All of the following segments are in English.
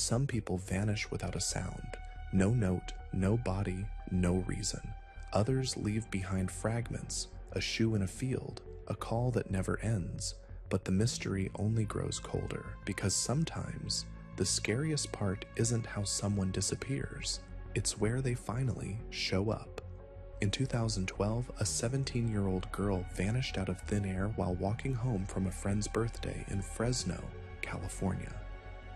Some people vanish without a sound. No note, no body, no reason. Others leave behind fragments, a shoe in a field, a call that never ends. But the mystery only grows colder, because sometimes the scariest part isn't how someone disappears, it's where they finally show up. In 2012, a 17-year-old girl vanished out of thin air while walking home from a friend's birthday in Fresno, California.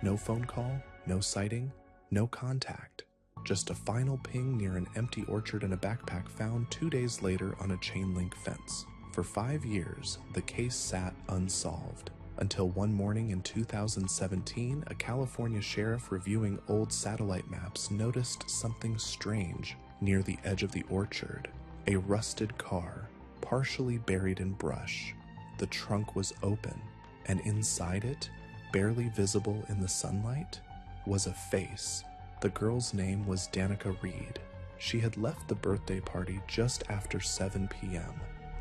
No phone call, no sighting, no contact. Just a final ping near an empty orchard and a backpack found 2 days later on a chain-link fence. For 5 years, the case sat unsolved, until one morning in 2017, a California sheriff reviewing old satellite maps noticed something strange near the edge of the orchard. A rusted car, partially buried in brush. The trunk was open, and inside it, barely visible in the sunlight, was a face. The girl's name was Danica Reed. She had left the birthday party just after 7 p.m.,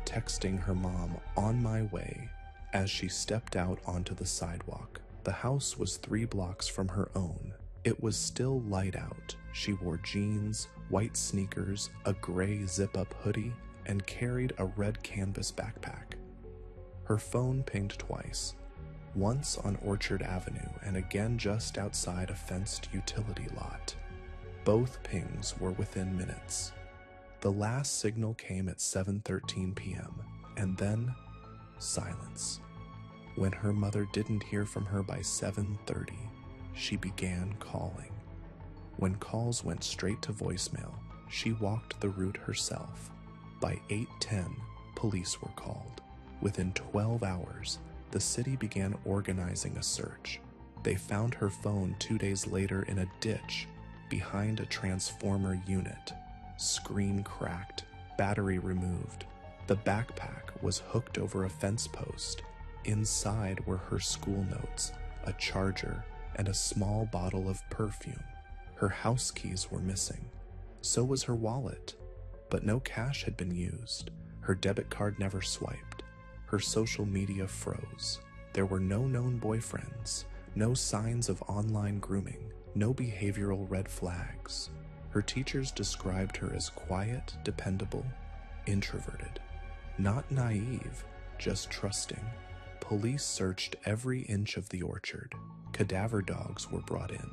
texting her mom, "On my way," as she stepped out onto the sidewalk. The house was 3 blocks from her own. It was still light out. She wore jeans, white sneakers, a gray zip-up hoodie, and carried a red canvas backpack. Her phone pinged twice, once on Orchard Avenue and again just outside a fenced utility lot. Both pings were within minutes. The last signal came at 7:13 p.m., and then silence. When her mother didn't hear from her by 7:30, she began calling. When calls went straight to voicemail, she walked the route herself. By 8:10, police were called. Within 12 hours, the city began organizing a search. They found her phone 2 days later in a ditch behind a transformer unit. Screen cracked, battery removed. The backpack was hooked over a fence post. Inside were her school notes, a charger, and a small bottle of perfume. Her house keys were missing. So was her wallet, but no cash had been used. Her debit card never swiped. Her social media froze. There were no known boyfriends, no signs of online grooming, no behavioral red flags. Her teachers described her as quiet, dependable, introverted. Not naive, just trusting. Police searched every inch of the orchard. Cadaver dogs were brought in.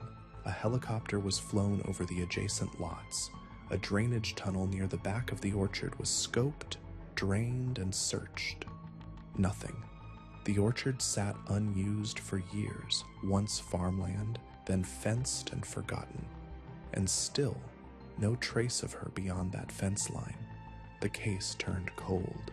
A helicopter was flown over the adjacent lots. A drainage tunnel near the back of the orchard was scoped, drained, and searched. Nothing. The orchard sat unused for years, once farmland, then fenced and forgotten. And still, no trace of her beyond that fence line. The case turned cold.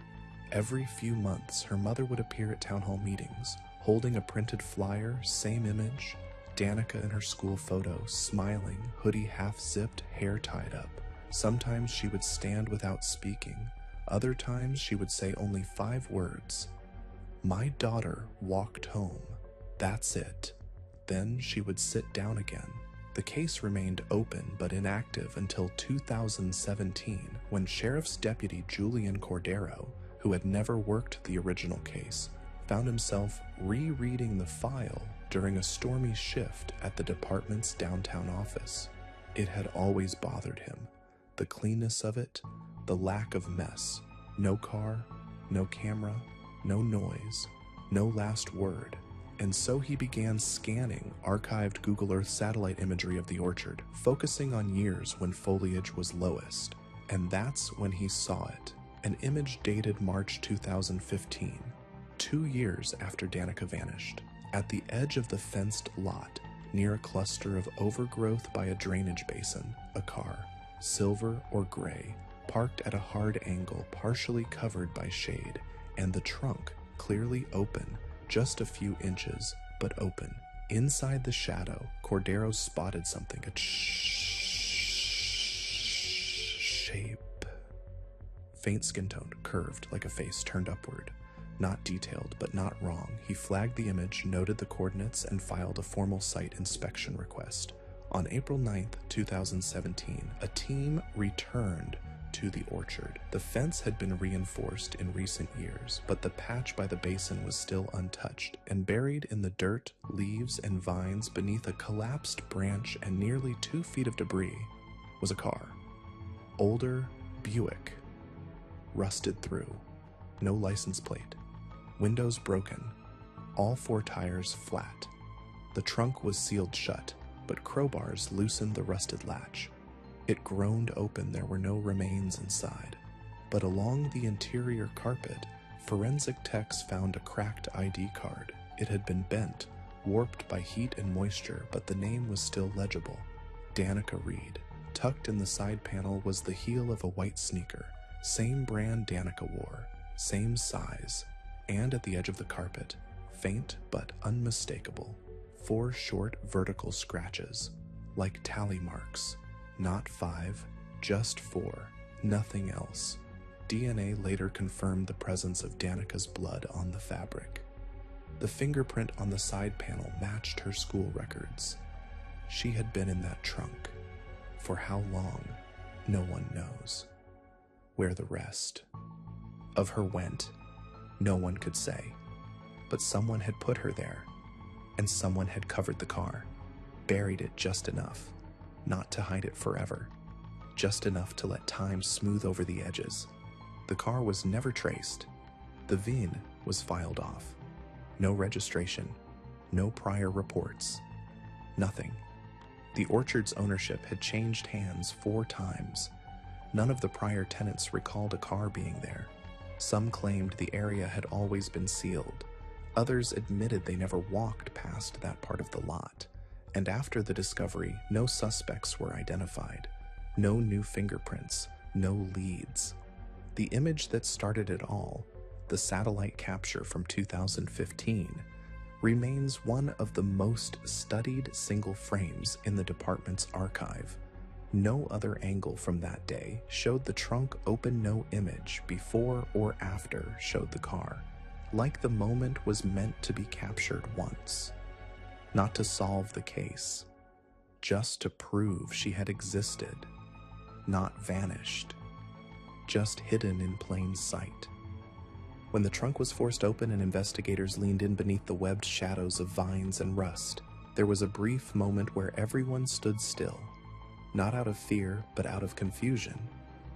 Every few months, her mother would appear at town hall meetings, holding a printed flyer, same image, Danica in her school photo, smiling, hoodie half-zipped, hair tied up. Sometimes she would stand without speaking. Other times she would say only 5 words. "My daughter walked home. That's it." Then she would sit down again. The case remained open but inactive until 2017, when Sheriff's Deputy Julian Cordero, who had never worked the original case, found himself rereading the file during a stormy shift at the department's downtown office. It had always bothered him. The cleanness of it, the lack of mess. No car, no camera, no noise, no last word. And so he began scanning archived Google Earth satellite imagery of the orchard, focusing on years when foliage was lowest. And that's when he saw it. An image dated March 2015, 2 years after Danica vanished. At the edge of the fenced lot, near a cluster of overgrowth by a drainage basin, a car, silver or gray, parked at a hard angle, partially covered by shade, and the trunk clearly open, just a few inches, but open. Inside the shadow, Cordero spotted something, a shape. Faint skin tone, curved like a face turned upward. Not detailed, but not wrong. He flagged the image, noted the coordinates, and filed a formal site inspection request. On April 9th, 2017, a team returned to the orchard. The fence had been reinforced in recent years, but the patch by the basin was still untouched, and buried in the dirt, leaves, and vines beneath a collapsed branch and nearly 2 feet of debris was a car. Older Buick. Rusted through. No license plate. Windows broken. All 4 tires flat. The trunk was sealed shut, but crowbars loosened the rusted latch. It groaned open. There were no remains inside. But along the interior carpet, forensic techs found a cracked ID card. It had been bent, warped by heat and moisture, but the name was still legible. Danica Reed. Tucked in the side panel was the heel of a white sneaker. Same brand Danica wore, same size, and at the edge of the carpet, faint but unmistakable, 4 short vertical scratches, like tally marks. Not 5, just 4, nothing else. DNA later confirmed the presence of Danica's blood on the fabric. The fingerprint on the side panel matched her school records. She had been in that trunk. For how long, no one knows. Where the rest of her went, no one could say. But someone had put her there, and someone had covered the car, buried it just enough. Not to hide it forever, just enough to let time smooth over the edges. The car was never traced. The VIN was filed off. No registration, no prior reports, nothing. The orchard's ownership had changed hands 4 times. None of the prior tenants recalled a car being there. Some claimed the area had always been sealed. Others admitted they never walked past that part of the lot. And after the discovery, no suspects were identified. No new fingerprints, no leads. The image that started it all, the satellite capture from 2015, remains one of the most studied single frames in the department's archive. No other angle from that day showed the trunk open. No image before or after showed the car, like the moment was meant to be captured once. Not to solve the case, just to prove she had existed, not vanished, just hidden in plain sight. When the trunk was forced open and investigators leaned in beneath the webbed shadows of vines and rust, there was a brief moment where everyone stood still, not out of fear but out of confusion,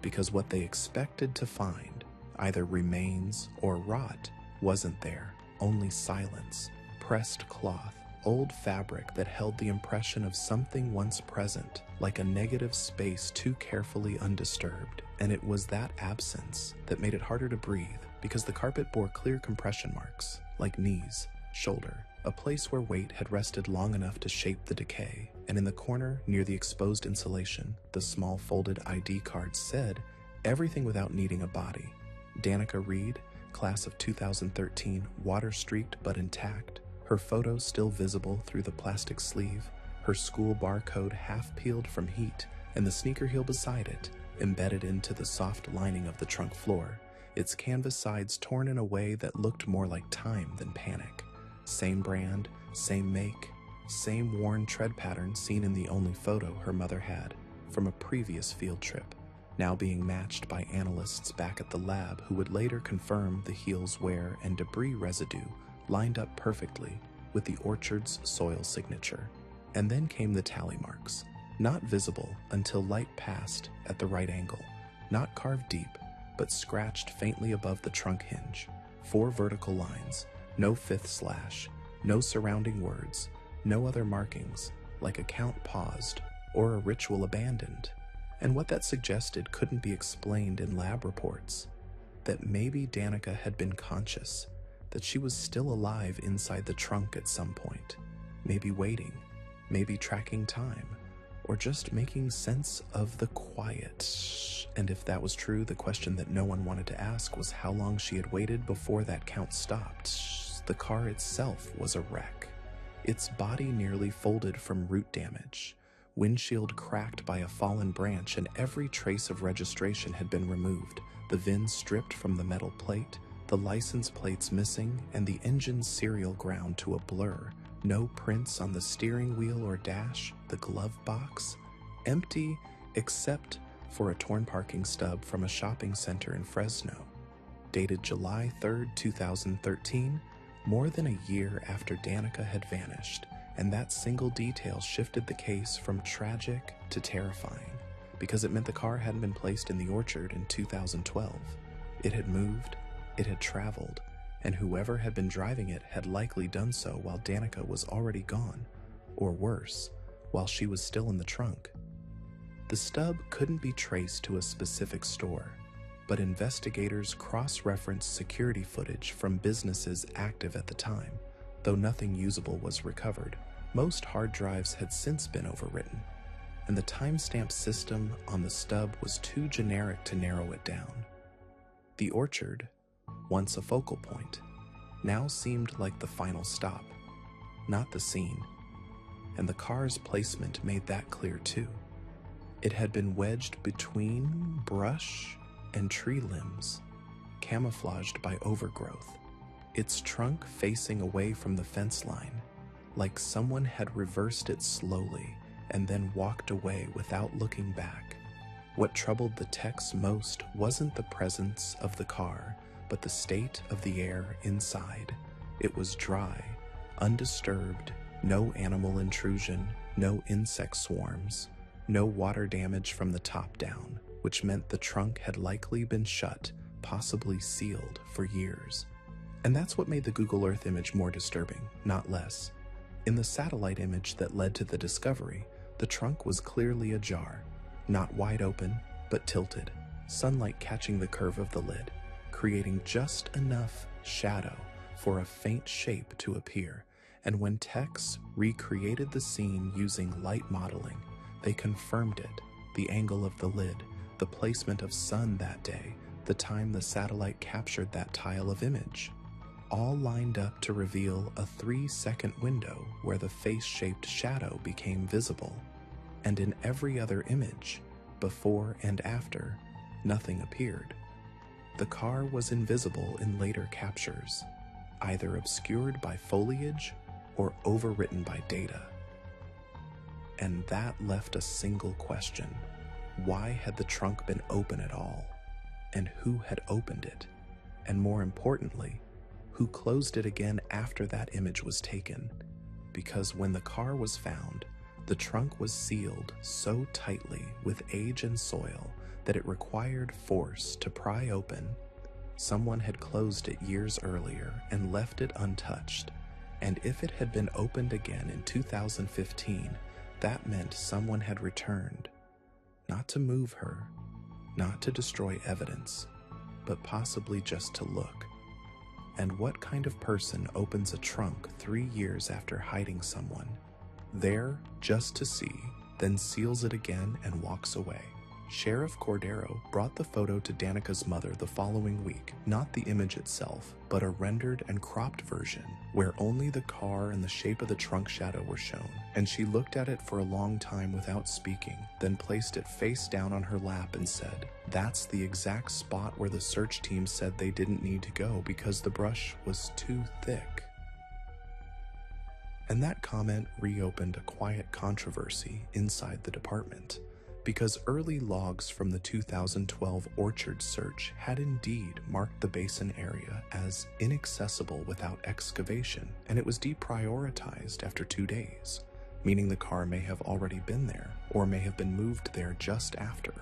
because what they expected to find, either remains or rot, wasn't there, only silence, pressed cloth, old fabric that held the impression of something once present, like a negative space too carefully undisturbed. And it was that absence that made it harder to breathe, because the carpet bore clear compression marks, like knees, shoulder, a place where weight had rested long enough to shape the decay. And in the corner, near the exposed insulation, the small folded ID card said, "Everything without needing a body. Danica Reed, class of 2013, water-streaked but intact, her photo still visible through the plastic sleeve, her school barcode half peeled from heat, and the sneaker heel beside it, embedded into the soft lining of the trunk floor, its canvas sides torn in a way that looked more like time than panic. Same brand, same make, same worn tread pattern seen in the only photo her mother had from a previous field trip, now being matched by analysts back at the lab who would later confirm the heel's wear and debris residue lined up perfectly with the orchard's soil signature. And then came the tally marks, not visible until light passed at the right angle, not carved deep, but scratched faintly above the trunk hinge. 4 vertical lines, no 5th slash, no surrounding words, no other markings, like a count paused or a ritual abandoned. And what that suggested couldn't be explained in lab reports. That maybe Danica had been conscious, that she was still alive inside the trunk at some point, maybe waiting, maybe tracking time, or just making sense of the quiet. And if that was true, the question that no one wanted to ask was how long she had waited before that count stopped. The car itself was a wreck, its body nearly folded from root damage, windshield cracked by a fallen branch, and every trace of registration had been removed, the VIN stripped from the metal plate, the license plates missing, and the engine's serial ground to a blur. No prints on the steering wheel or dash, the glove box, empty except for a torn parking stub from a shopping center in Fresno. Dated July 3, 2013, more than a year after Danica had vanished, and that single detail shifted the case from tragic to terrifying, because it meant the car hadn't been placed in the orchard in 2012. It had moved, it had traveled, and whoever had been driving it had likely done so while Danica was already gone, or worse, while she was still in the trunk. The stub couldn't be traced to a specific store, but investigators cross-referenced security footage from businesses active at the time, though nothing usable was recovered. Most hard drives had since been overwritten, and the timestamp system on the stub was too generic to narrow it down. The orchard, once a focal point, now seemed like the final stop, not the scene, and the car's placement made that clear too. It had been wedged between brush and tree limbs, camouflaged by overgrowth, its trunk facing away from the fence line, like someone had reversed it slowly and then walked away without looking back. What troubled the techs most wasn't the presence of the car, but the state of the air inside. It was dry, undisturbed, no animal intrusion, no insect swarms, no water damage from the top down, which meant the trunk had likely been shut, possibly sealed, for years. And that's what made the Google Earth image more disturbing, not less. In the satellite image that led to the discovery, the trunk was clearly ajar, not wide open, but tilted, sunlight catching the curve of the lid, creating just enough shadow for a faint shape to appear. And when techs recreated the scene using light modeling, they confirmed it: the angle of the lid, the placement of sun that day, the time the satellite captured that tile of image, all lined up to reveal a 3-second window where the face-shaped shadow became visible. And in every other image, before and after, nothing appeared. The car was invisible in later captures, either obscured by foliage or overwritten by data. And that left a single question: why had the trunk been open at all? And who had opened it? And more importantly, who closed it again after that image was taken? Because when the car was found, the trunk was sealed so tightly with age and soil that it required force to pry open. Someone had closed it years earlier and left it untouched. And if it had been opened again in 2015, that meant someone had returned, not to move her, not to destroy evidence, but possibly just to look. And what kind of person opens a trunk 3 years after hiding someone, there just to see, then seals it again and walks away? Sheriff Cordero brought the photo to Danica's mother the following week, not the image itself, but a rendered and cropped version where only the car and the shape of the trunk shadow were shown, and she looked at it for a long time without speaking, then placed it face down on her lap and said, "That's the exact spot where the search team said they didn't need to go because the brush was too thick." And that comment reopened a quiet controversy inside the department, because early logs from the 2012 orchard search had indeed marked the basin area as inaccessible without excavation, and it was deprioritized after 2 days, meaning the car may have already been there, or may have been moved there just after.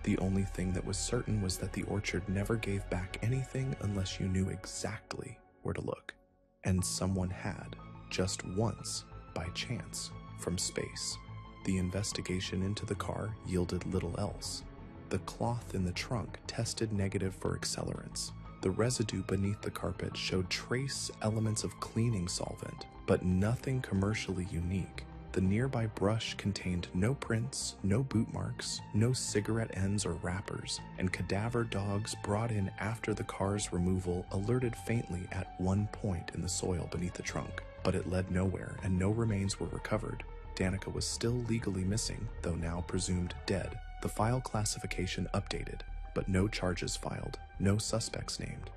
The only thing that was certain was that the orchard never gave back anything unless you knew exactly where to look. And someone had, just once, by chance, from space. The investigation into the car yielded little else. The cloth in the trunk tested negative for accelerants. The residue beneath the carpet showed trace elements of cleaning solvent, but nothing commercially unique. The nearby brush contained no prints, no boot marks, no cigarette ends or wrappers, and cadaver dogs brought in after the car's removal alerted faintly at one point in the soil beneath the trunk, but it led nowhere and no remains were recovered. Danica was still legally missing, though now presumed dead. The file classification updated, but no charges filed, no suspects named.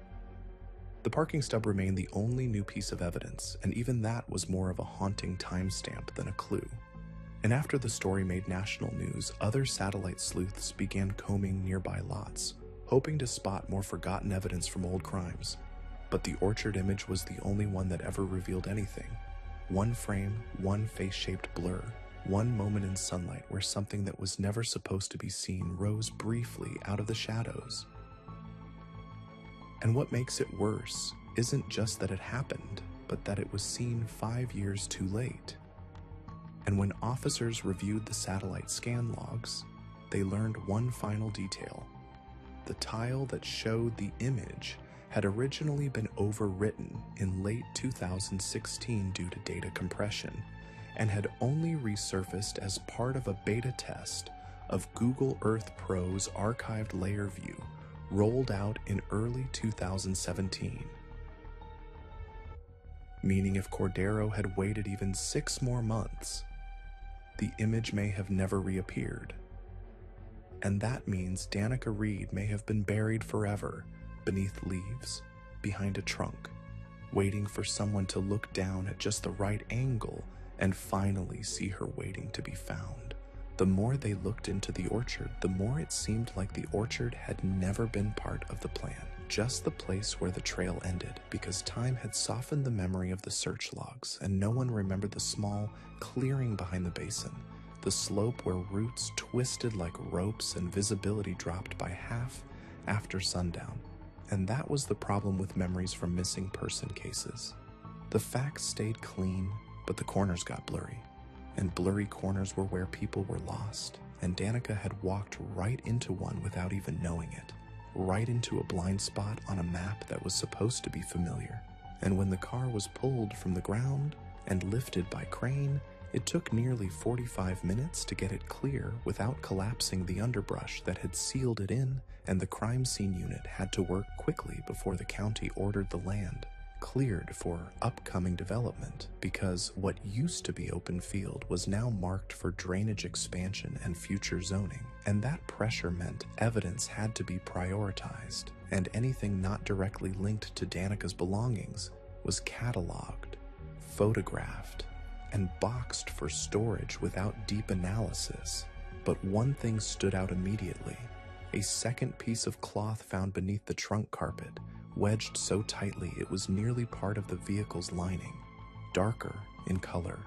The parking stub remained the only new piece of evidence, and even that was more of a haunting timestamp than a clue. And after the story made national news, other satellite sleuths began combing nearby lots, hoping to spot more forgotten evidence from old crimes. But the Orchard image was the only one that ever revealed anything. One frame, one face-shaped blur, one moment in sunlight where something that was never supposed to be seen rose briefly out of the shadows. And what makes it worse isn't just that it happened, but that it was seen 5 years too late. And when officers reviewed the satellite scan logs, they learned one final detail. The tile that showed the image had originally been overwritten in late 2016 due to data compression, and had only resurfaced as part of a beta test of Google Earth Pro's archived layer view, rolled out in early 2017. Meaning if Cordero had waited even 6 more months, the image may have never reappeared. And that means Danica Reed may have been buried forever beneath leaves, behind a trunk, waiting for someone to look down at just the right angle and finally see her waiting to be found. The more they looked into the orchard, the more it seemed like the orchard had never been part of the plan, just the place where the trail ended, because time had softened the memory of the search logs, and no one remembered the small clearing behind the basin, the slope where roots twisted like ropes and visibility dropped by half after sundown. And that was the problem with memories from missing person cases. The facts stayed clean, but the corners got blurry. And blurry corners were where people were lost. And Danica had walked right into one without even knowing it. Right into a blind spot on a map that was supposed to be familiar. And when the car was pulled from the ground and lifted by crane, it took nearly 45 minutes to get it clear without collapsing the underbrush that had sealed it in, and the crime scene unit had to work quickly before the county ordered the land cleared for upcoming development, because what used to be open field was now marked for drainage expansion and future zoning. And that pressure meant evidence had to be prioritized, and anything not directly linked to Danica's belongings was cataloged, photographed, and boxed for storage without deep analysis. But one thing stood out immediately: a second piece of cloth found beneath the trunk carpet, wedged so tightly it was nearly part of the vehicle's lining, darker in color,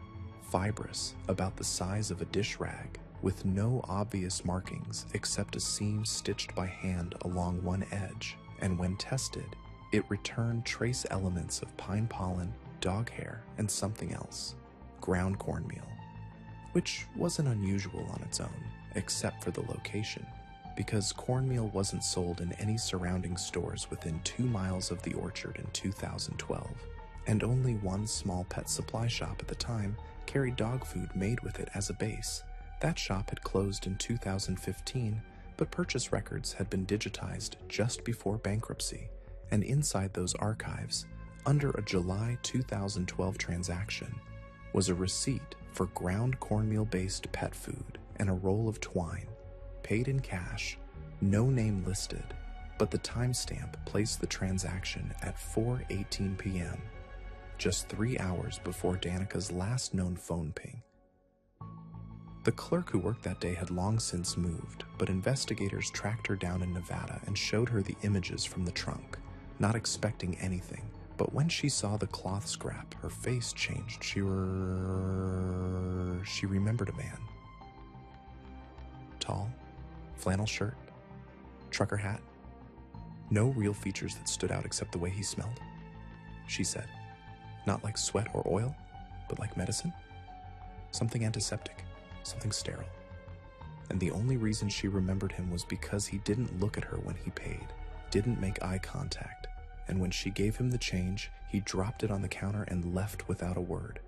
fibrous, about the size of a dish rag, with no obvious markings except a seam stitched by hand along one edge. And when tested, it returned trace elements of pine pollen, dog hair, and something else: ground cornmeal, which wasn't unusual on its own, except for the location, because cornmeal wasn't sold in any surrounding stores within 2 miles of the orchard in 2012, and only one small pet supply shop at the time carried dog food made with it as a base. That shop had closed in 2015, but purchase records had been digitized just before bankruptcy, and inside those archives, under a July 2012 transaction, was a receipt for ground cornmeal-based pet food and a roll of twine, paid in cash, no name listed, but the timestamp placed the transaction at 4:18 p.m., just 3 hours before Danica's last known phone ping. The clerk who worked that day had long since moved, but investigators tracked her down in Nevada and showed her the images from the trunk, not expecting anything. But when she saw the cloth scrap, her face changed. She remembered a man. Tall, flannel shirt, trucker hat. No real features that stood out except the way he smelled. She said, not like sweat or oil, but like medicine. Something antiseptic, something sterile. And the only reason she remembered him was because he didn't look at her when he paid, didn't make eye contact. And when she gave him the change, he dropped it on the counter and left without a word.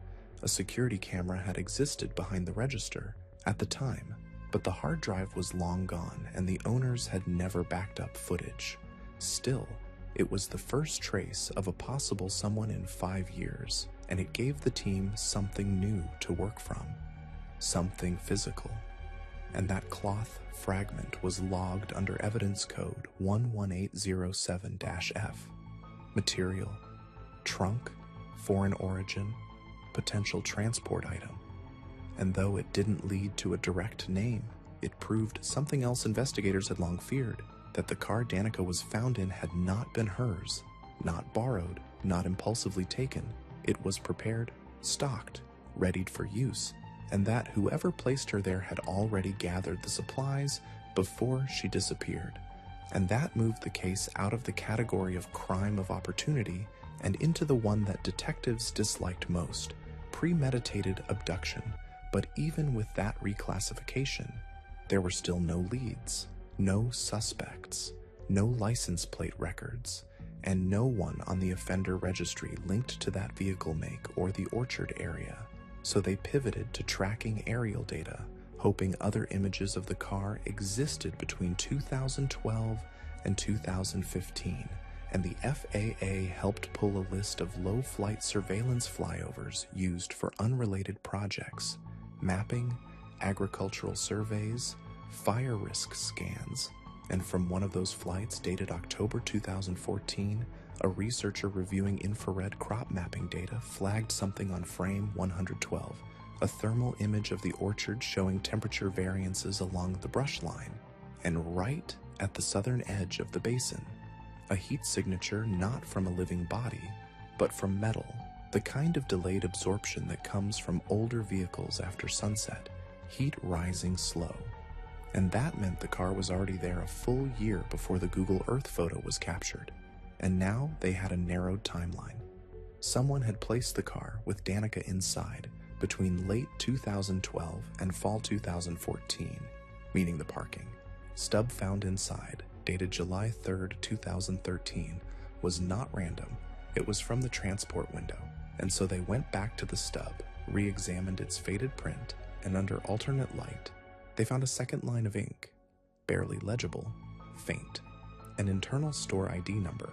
A security camera had existed behind the register at the time, but the hard drive was long gone and the owners had never backed up footage. Still, it was the first trace of a possible someone in 5 years, and it gave the team something new to work from, something physical. And that cloth fragment was logged under evidence code 11807-F. Material, trunk, foreign origin, potential transport item. And though it didn't lead to a direct name, it proved something else investigators had long feared, that the car Danica was found in had not been hers, not borrowed, not impulsively taken. It was prepared, stocked, readied for use, and that whoever placed her there had already gathered the supplies before she disappeared. And that moved the case out of the category of crime of opportunity and into the one that detectives disliked most, premeditated abduction. But even with that reclassification, there were still no leads, no suspects, no license plate records, and no one on the offender registry linked to that vehicle make or the Orchard area. So they pivoted to tracking aerial data, hoping other images of the car existed between 2012 and 2015, and the FAA helped pull a list of low-flight surveillance flyovers used for unrelated projects, mapping, agricultural surveys, fire risk scans, and from one of those flights dated October 2014, a researcher reviewing infrared crop mapping data flagged something on frame 112, a thermal image of the orchard showing temperature variances along the brush line, and right at the southern edge of the basin, a heat signature not from a living body, but from metal, the kind of delayed absorption that comes from older vehicles after sunset, heat rising slow. And that meant the car was already there a full year before the Google Earth photo was captured. And now they had a narrowed timeline. Someone had placed the car with Danica inside between late 2012 and fall 2014, meaning the parking. Stub found inside, dated July 3rd, 2013, was not random. It was from the transport window. And so they went back to the stub, re-examined its faded print, and under alternate light, they found a second line of ink, barely legible, faint, an internal store ID number,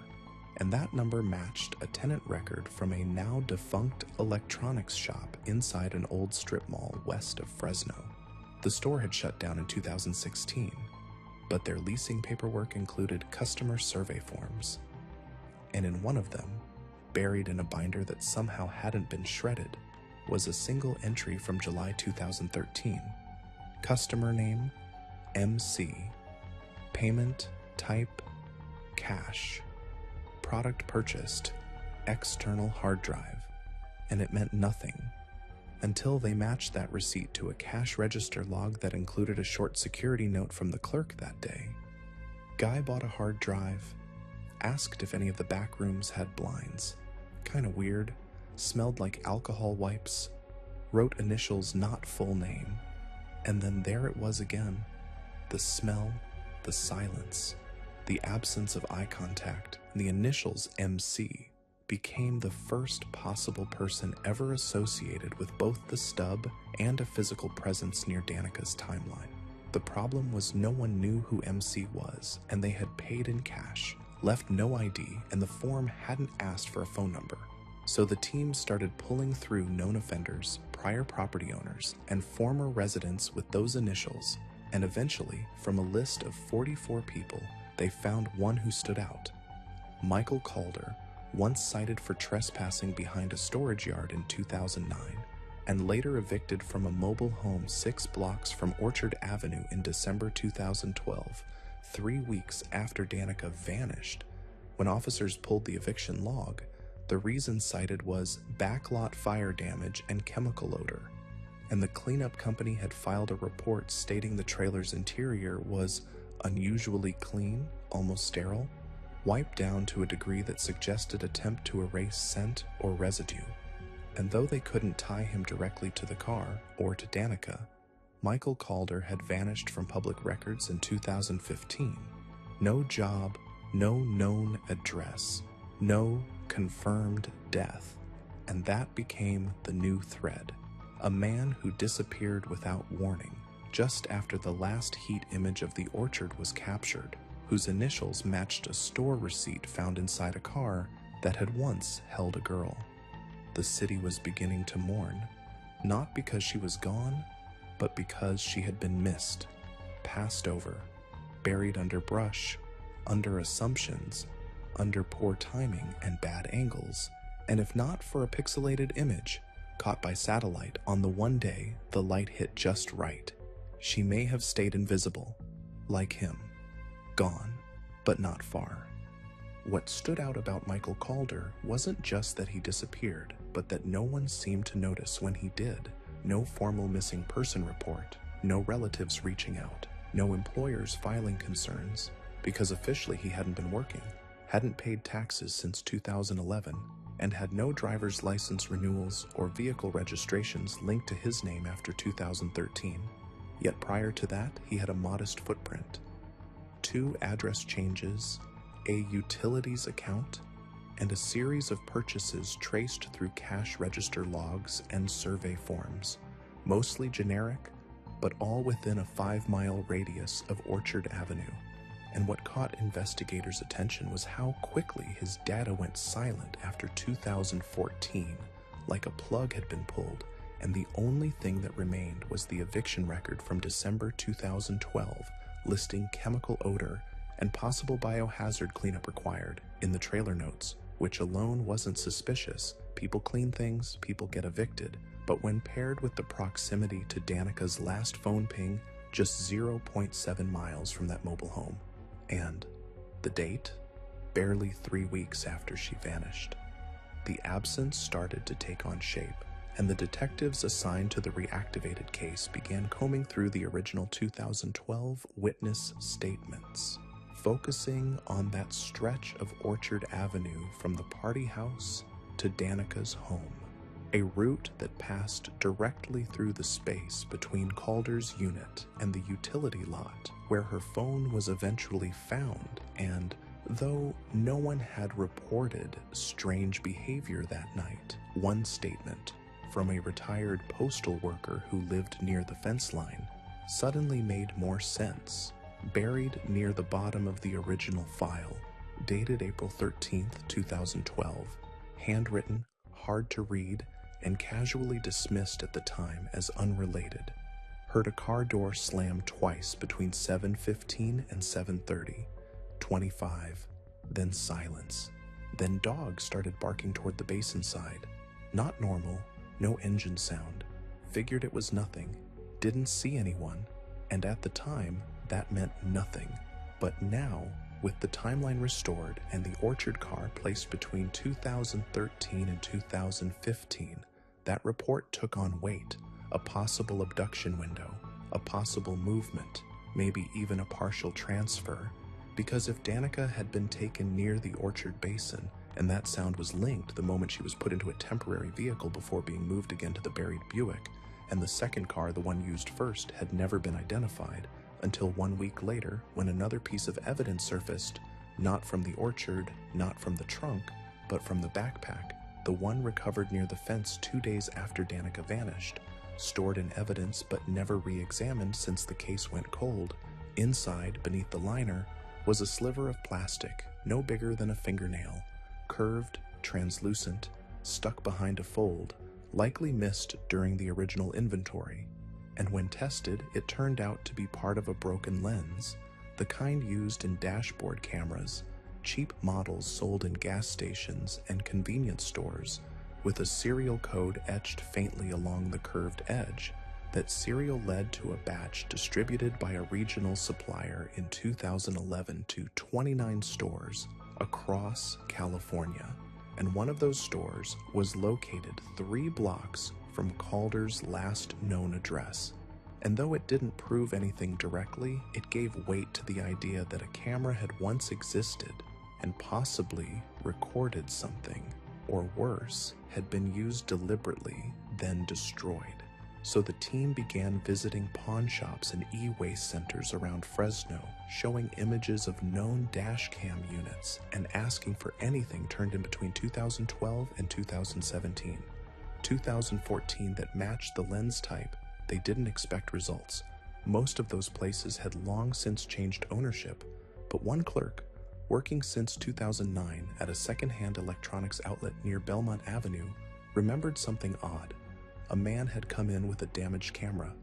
and that number matched a tenant record from a now defunct electronics shop inside an old strip mall west of Fresno. The store had shut down in 2016, but their leasing paperwork included customer survey forms, and in one of them, buried in a binder that somehow hadn't been shredded, was a single entry from July 2013. Customer name, MC. Payment type, cash. Product purchased, external hard drive. And it meant nothing until they matched that receipt to a cash register log that included a short security note from the clerk that day. Guy bought a hard drive, asked if any of the back rooms had blinds. Kinda weird, smelled like alcohol wipes, wrote initials not full name. And then there it was again. The smell, the silence, the absence of eye contact, and the initials MC became the first possible person ever associated with both the stub and a physical presence near Danica's timeline. The problem was no one knew who MC was, and they had paid in cash, left no ID, and the form hadn't asked for a phone number. So the team started pulling through known offenders, prior property owners, and former residents with those initials, and eventually, from a list of 44 people, they found one who stood out. Michael Calder, once cited for trespassing behind a storage yard in 2009, and later evicted from a mobile home 6 blocks from Orchard Avenue in December 2012, 3 weeks after Danica vanished. When officers pulled the eviction log, the reason cited was backlot fire damage and chemical odor, and the cleanup company had filed a report stating the trailer's interior was unusually clean, almost sterile, wiped down to a degree that suggested attempt to erase scent or residue. And though they couldn't tie him directly to the car or to Danica, Michael Calder had vanished from public records in 2015. No job, no known address, no confirmed death. And that became the new thread. A man who disappeared without warning, just after the last heat image of the orchard was captured, whose initials matched a store receipt found inside a car that had once held a girl. The city was beginning to mourn, not because she was gone, but because she had been missed, passed over, buried under brush, under assumptions, under poor timing and bad angles, and if not for a pixelated image, caught by satellite on the one day the light hit just right. She may have stayed invisible, like him, gone, but not far. What stood out about Michael Calder wasn't just that he disappeared, but that no one seemed to notice when he did. No formal missing person report, no relatives reaching out, no employers filing concerns, because officially he hadn't been working, hadn't paid taxes since 2011, and had no driver's license renewals or vehicle registrations linked to his name after 2013. Yet prior to that, he had a modest footprint. 2 address changes, a utilities account, and a series of purchases traced through cash register logs and survey forms, mostly generic, but all within a 5-mile radius of Orchard Avenue. And what caught investigators' attention was how quickly his data went silent after 2014, like a plug had been pulled, and the only thing that remained was the eviction record from December 2012, listing chemical odor and possible biohazard cleanup required in the trailer notes, which alone wasn't suspicious. People clean things, people get evicted. But when paired with the proximity to Danica's last phone ping, just 0.7 miles from that mobile home, and the date, barely 3 weeks after she vanished, the absence started to take on shape, and the detectives assigned to the reactivated case began combing through the original 2012 witness statements, focusing on that stretch of Orchard Avenue from the party house to Danica's home, a route that passed directly through the space between Calder's unit and the utility lot where her phone was eventually found. And though no one had reported strange behavior that night, one statement from a retired postal worker who lived near the fence line suddenly made more sense. Buried near the bottom of the original file, dated April 13, 2012, handwritten, hard to read, and casually dismissed at the time as unrelated. Heard a car door slam twice between 7:15 and 7:30, 25, then silence. Then dogs started barking toward the basin side. Not normal, no engine sound. Figured it was nothing, didn't see anyone, and at the time, that meant nothing. But now, with the timeline restored and the Orchard car placed between 2013 and 2015, that report took on weight, a possible abduction window, a possible movement, maybe even a partial transfer. Because if Danica had been taken near the Orchard Basin, and that sound was linked the moment she was put into a temporary vehicle before being moved again to the buried Buick, and the second car, the one used first, had never been identified, until 1 week later when another piece of evidence surfaced, not from the Orchard, not from the trunk, but from the backpack, the one recovered near the fence 2 days after Danica vanished, stored in evidence but never re-examined since the case went cold. Inside, beneath the liner, was a sliver of plastic, no bigger than a fingernail, curved, translucent, stuck behind a fold, likely missed during the original inventory. And when tested, it turned out to be part of a broken lens, the kind used in dashboard cameras, cheap models sold in gas stations and convenience stores, with a serial code etched faintly along the curved edge. That serial led to a batch distributed by a regional supplier in 2011 to 29 stores across California, and one of those stores was located 3 blocks from Calder's last known address. And though it didn't prove anything directly, it gave weight to the idea that a camera had once existed and possibly recorded something, or worse, had been used deliberately, then destroyed. So the team began visiting pawn shops and e-waste centers around Fresno, showing images of known dash cam units and asking for anything turned in between 2012 and 2017. 2014 that matched the lens type. They didn't expect results. Most of those places had long since changed ownership, but one clerk, working since 2009 at a second-hand electronics outlet near Belmont Avenue, remembered something odd. A man had come in with a damaged camera.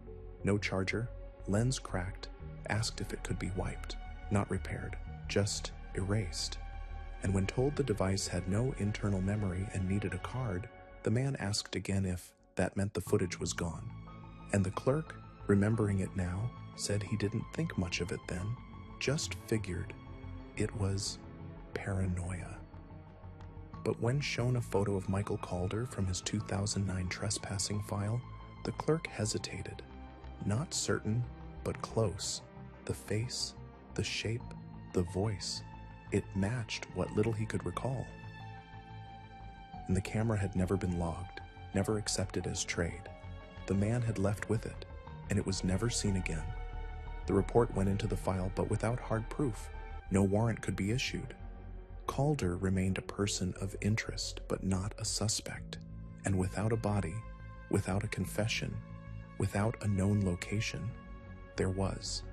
No charger, lens cracked, asked if it could be wiped. Not repaired, just erased. And when told the device had no internal memory and needed a card, the man asked again if that meant the footage was gone. And the clerk, remembering it now, said he didn't think much of it then, just figured it was paranoia. But when shown a photo of Michael Calder from his 2009 trespassing file, the clerk hesitated. Not certain, but close. The face, the shape, the voice, it matched what little he could recall. And the camera had never been logged, never accepted as trade. The man had left with it, and it was never seen again. The report went into the file, but without hard proof. No warrant could be issued. Calder remained a person of interest, but not a suspect. And without a body, without a confession, without a known location, there was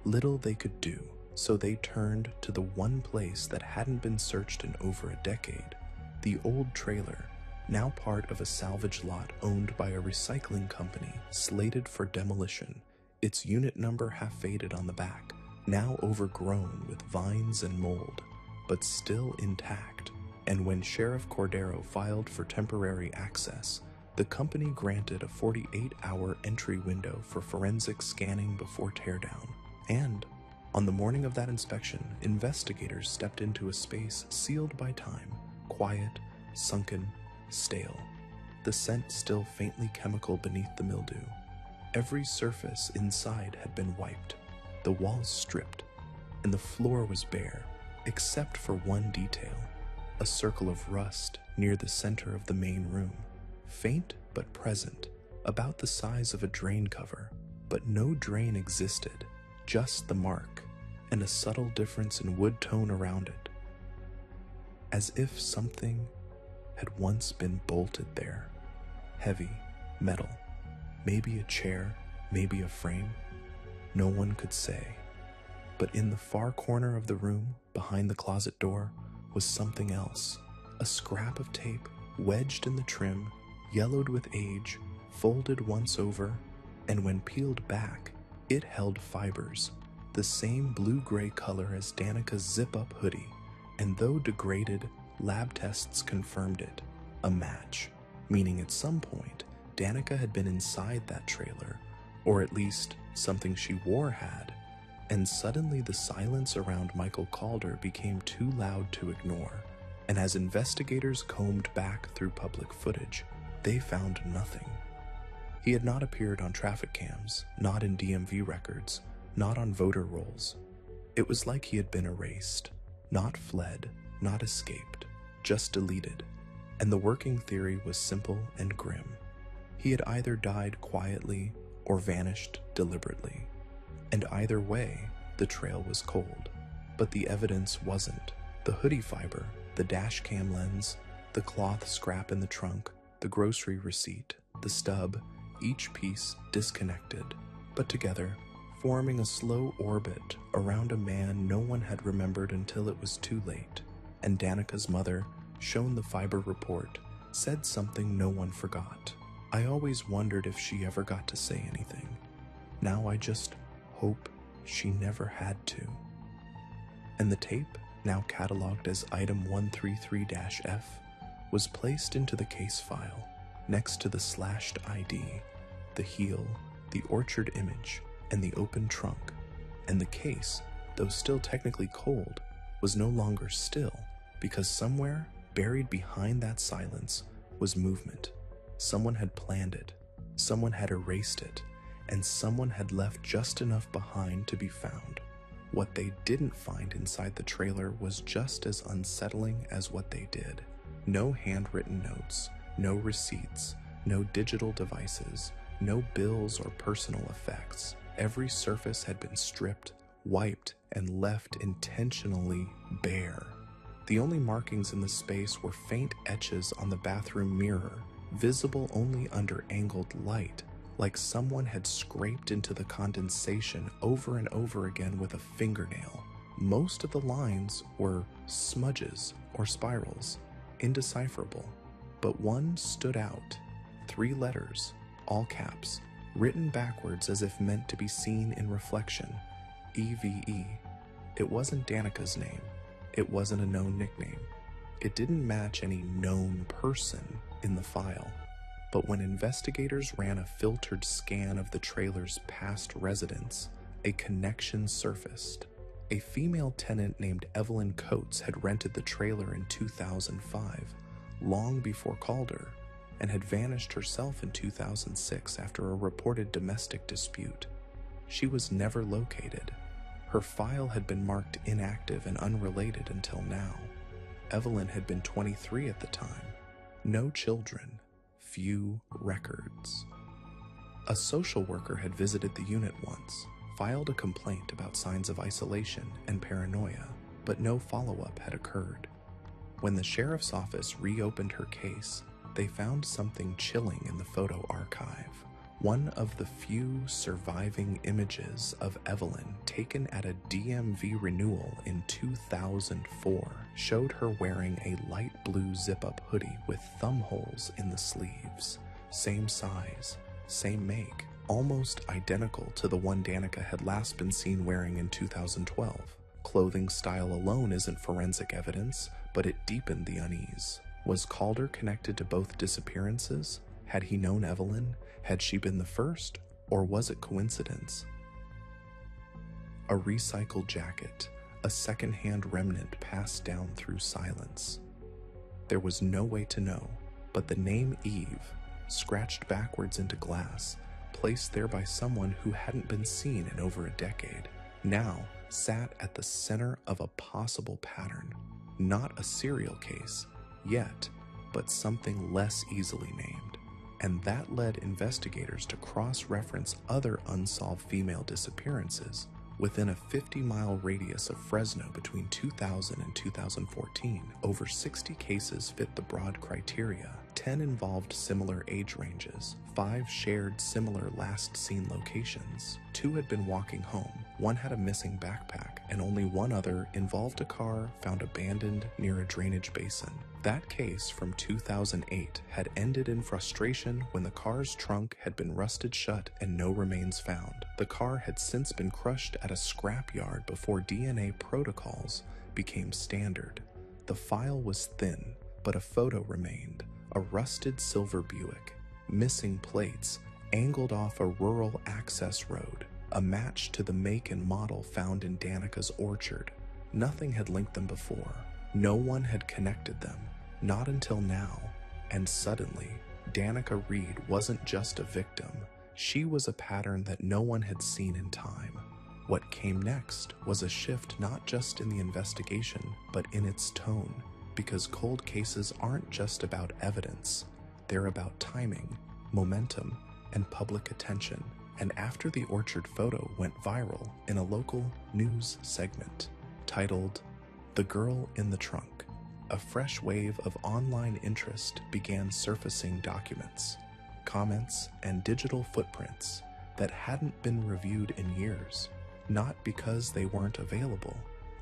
little they could do, so they turned to the one place that hadn't been searched in over a decade, the old trailer, now part of a salvage lot owned by a recycling company slated for demolition, its unit number half faded on the back, now overgrown with vines and mold, but still intact. And when Sheriff Cordero filed for temporary access, the company granted a 48-hour entry window for forensic scanning before teardown. And on the morning of that inspection, investigators stepped into a space sealed by time, quiet, sunken, stale. The scent still faintly chemical beneath the mildew. Every surface inside had been wiped, the walls stripped, and the floor was bare, except for one detail, a circle of rust near the center of the main room, faint but present, about the size of a drain cover, but no drain existed, just the mark, and a subtle difference in wood tone around it, as if something had once been bolted there. Heavy, metal, maybe a chair, maybe a frame. No one could say. But in the far corner of the room, behind the closet door, was something else. A scrap of tape, wedged in the trim, yellowed with age, folded once over, and when peeled back, it held fibers, the same blue-gray color as Danica's zip-up hoodie, and though degraded, lab tests confirmed it. A match, meaning at some point, Danica had been inside that trailer, or at least something she wore had, and suddenly the silence around Michael Calder became too loud to ignore, and as investigators combed back through public footage, they found nothing. He had not appeared on traffic cams, not in DMV records, not on voter rolls. It was like he had been erased, not fled, not escaped, just deleted, and the working theory was simple and grim. He had either died quietly or vanished deliberately, and either way, the trail was cold. But the evidence wasn't. The hoodie fiber, the dash cam lens, the cloth scrap in the trunk, the grocery receipt, the stub, each piece disconnected, but together, forming a slow orbit around a man no one had remembered until it was too late. And Danica's mother, shown the fiber report, said something no one forgot. I always wondered if she ever got to say anything. Now I just hope she never had to. And the tape, now cataloged as item 133-F, was placed into the case file, next to the slashed ID, the heel, the orchard image, and the open trunk. And the case, though still technically cold, was no longer still, because somewhere, buried behind that silence, was movement. Someone had planned it, someone had erased it, and someone had left just enough behind to be found. What they didn't find inside the trailer was just as unsettling as what they did. No handwritten notes, no receipts, no digital devices, no bills or personal effects. Every surface had been stripped, wiped, and left intentionally bare. The only markings in the space were faint etches on the bathroom mirror, visible only under angled light, like someone had scraped into the condensation over and over again with a fingernail. Most of the lines were smudges or spirals, indecipherable, but one stood out. 3 letters, all caps, written backwards as if meant to be seen in reflection. EVE. It wasn't Danica's name. It wasn't a known nickname. It didn't match any known person in the file. But when investigators ran a filtered scan of the trailer's past residents, a connection surfaced. A female tenant named Evelyn Coates had rented the trailer in 2005, long before Calder, and had vanished herself in 2006 after a reported domestic dispute. She was never located. Her file had been marked inactive and unrelated until now. Evelyn had been 23 at the time. No children, few records. A social worker had visited the unit once, filed a complaint about signs of isolation and paranoia, but no follow-up had occurred. When the sheriff's office reopened her case, they found something chilling in the photo archive. One of the few surviving images of Evelyn taken at a DMV renewal in 2004 showed her wearing a light blue zip-up hoodie with thumb holes in the sleeves. Same size, same make, almost identical to the one Danica had last been seen wearing in 2012. Clothing style alone isn't forensic evidence, but it deepened the unease. Was Calder connected to both disappearances? Had he known Evelyn? Had she been the first? Or was it coincidence? A recycled jacket, a second-hand remnant passed down through silence. There was no way to know, but the name Eve, scratched backwards into glass, placed there by someone who hadn't been seen in over a decade, now sat at the center of a possible pattern. Not a serial case, yet, but something less easily named. And that led investigators to cross-reference other unsolved female disappearances within a 50-mile radius of Fresno between 2000 and 2014. Over 60 cases fit the broad criteria. 10 involved similar age ranges. 5 shared similar last-seen locations. 2 had been walking home. 1 had a missing backpack, and only 1 other involved a car found abandoned near a drainage basin. That case from 2008 had ended in frustration when the car's trunk had been rusted shut and no remains found. The car had since been crushed at a scrapyard before DNA protocols became standard. The file was thin, but a photo remained. A rusted silver Buick, missing plates, angled off a rural access road, a match to the make and model found in Danica's orchard. Nothing had linked them before. No one had connected them, not until now. And suddenly, Danica Reed wasn't just a victim. She was a pattern that no one had seen in time. What came next was a shift not just in the investigation, but in its tone. Because cold cases aren't just about evidence, they're about timing, momentum, and public attention. And after the orchard photo went viral in a local news segment titled "The Girl in the Trunk," a fresh wave of online interest began surfacing documents, comments, and digital footprints that hadn't been reviewed in years, not because they weren't available,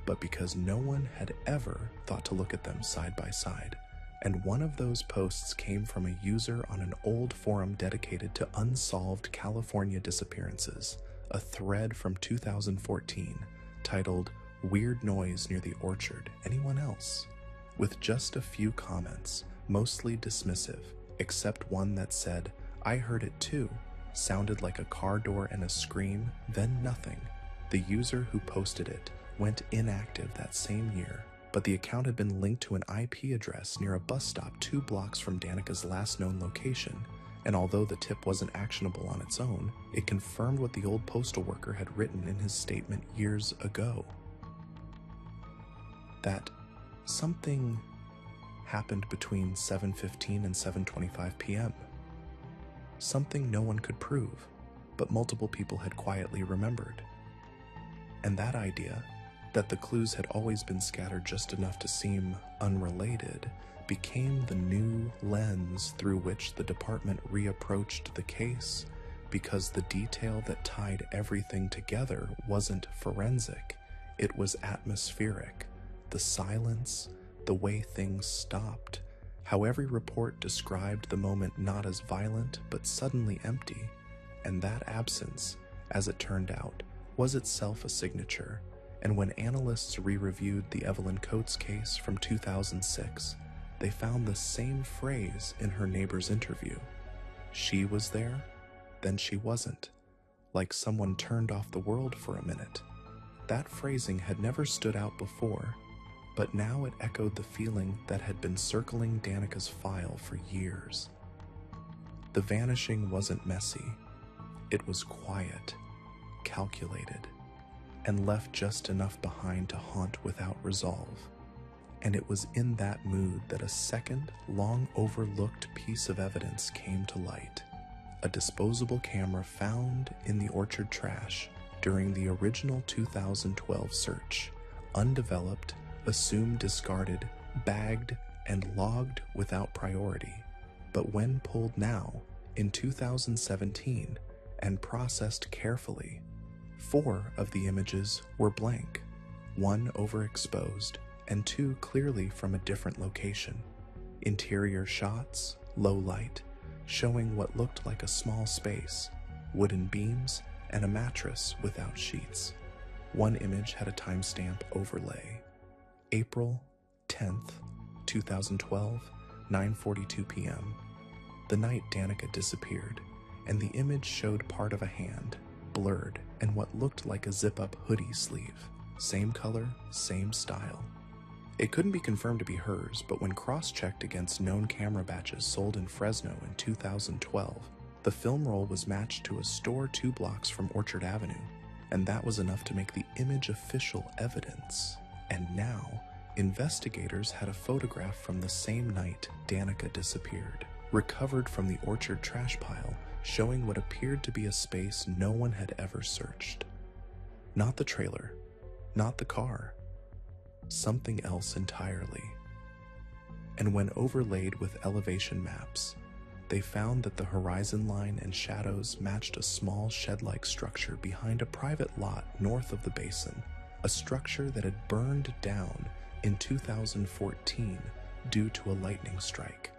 but because no one had ever thought to look at them side by side. And one of those posts came from a user on an old forum dedicated to unsolved California disappearances, a thread from 2014 titled "Weird Noise Near the Orchard, Anyone Else?" with just a few comments, mostly dismissive, except one that said, "I heard it too," sounded like a car door and a scream, then nothing. The user who posted it went inactive that same year, but the account had been linked to an IP address near a bus stop 2 blocks from Danica's last known location, and although the tip wasn't actionable on its own, it confirmed what the old postal worker had written in his statement years ago. That something happened between 7:15 and 7:25 p.m. Something no one could prove, but multiple people had quietly remembered. And that idea, that the clues had always been scattered just enough to seem unrelated, became the new lens through which the department reapproached the case, because the detail that tied everything together wasn't forensic, it was atmospheric. The silence, the way things stopped, how every report described the moment not as violent but suddenly empty, and that absence, as it turned out, was itself a signature. And when analysts re-reviewed the Evelyn Coates case from 2006, they found the same phrase in her neighbor's interview. She was there, then she wasn't, like someone turned off the world for a minute. That phrasing had never stood out before, but now it echoed the feeling that had been circling Danica's file for years. The vanishing wasn't messy. It was quiet, calculated, and left just enough behind to haunt without resolve. And it was in that mood that a second, long-overlooked piece of evidence came to light. A disposable camera found in the orchard trash during the original 2012 search, undeveloped, assumed discarded, bagged, and logged without priority. But when pulled now, in 2017, and processed carefully, 4 of the images were blank, 1 overexposed, and 2 clearly from a different location. Interior shots, low light, showing what looked like a small space, wooden beams, and a mattress without sheets. One image had a timestamp overlay. April 10th, 2012, 9:42 p.m. The night Danica disappeared, and the image showed part of a hand, blurred, and what looked like a zip-up hoodie sleeve. Same color, same style. It couldn't be confirmed to be hers, but when cross-checked against known camera batches sold in Fresno in 2012, the film roll was matched to a store 2 blocks from Orchard Avenue, and that was enough to make the image official evidence. And now, investigators had a photograph from the same night Danica disappeared, recovered from the orchard trash pile, showing what appeared to be a space no one had ever searched. Not the trailer, not the car, something else entirely. And when overlaid with elevation maps, they found that the horizon line and shadows matched a small shed-like structure behind a private lot north of the basin, a structure that had burned down in 2014 due to a lightning strike,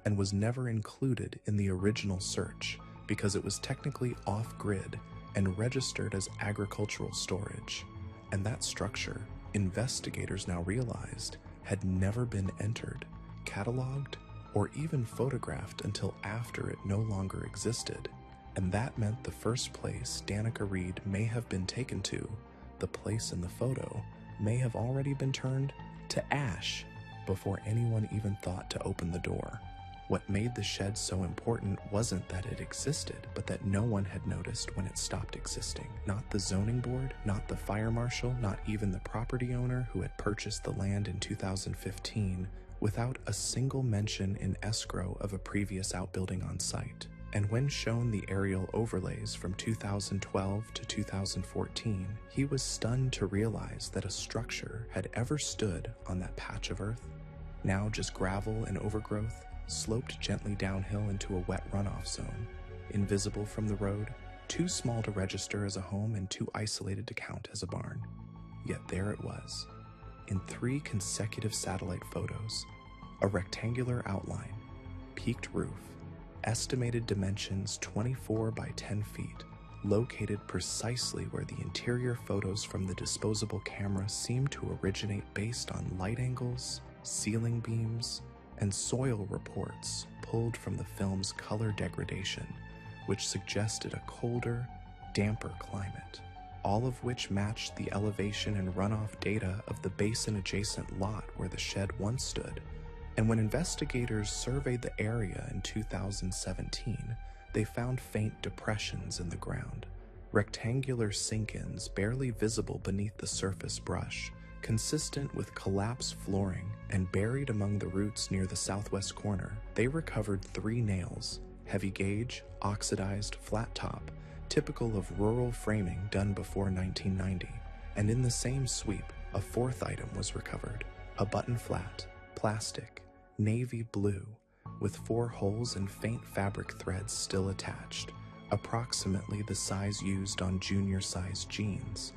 and was never included in the original search because it was technically off-grid and registered as agricultural storage. And that structure, investigators now realized, had never been entered, cataloged, or even photographed until after it no longer existed. And that meant the first place Danica Reed may have been taken to, the place in the photo, may have already been turned to ash before anyone even thought to open the door. What made the shed so important wasn't that it existed, but that no one had noticed when it stopped existing. Not the zoning board, not the fire marshal, not even the property owner who had purchased the land in 2015 without a single mention in escrow of a previous outbuilding on site. And when shown the aerial overlays from 2012 to 2014, he was stunned to realize that a structure had ever stood on that patch of earth, now just gravel and overgrowth, sloped gently downhill into a wet runoff zone, invisible from the road, too small to register as a home and too isolated to count as a barn. Yet there it was, in 3 consecutive satellite photos, a rectangular outline, peaked roof, estimated dimensions 24 by 10 feet, located precisely where the interior photos from the disposable camera seemed to originate based on light angles, ceiling beams, and soil reports pulled from the film's color degradation, which suggested a colder, damper climate, all of which matched the elevation and runoff data of the basin-adjacent lot where the shed once stood. And when investigators surveyed the area in 2017, they found faint depressions in the ground, rectangular sink-ins barely visible beneath the surface brush, consistent with collapsed flooring, and buried among the roots near the southwest corner. They recovered 3 nails, heavy gauge, oxidized, flat top, typical of rural framing done before 1990, and in the same sweep, a 4th item was recovered, a button flat, plastic, navy blue, with 4 holes and faint fabric threads still attached, approximately the size used on junior-sized jeans.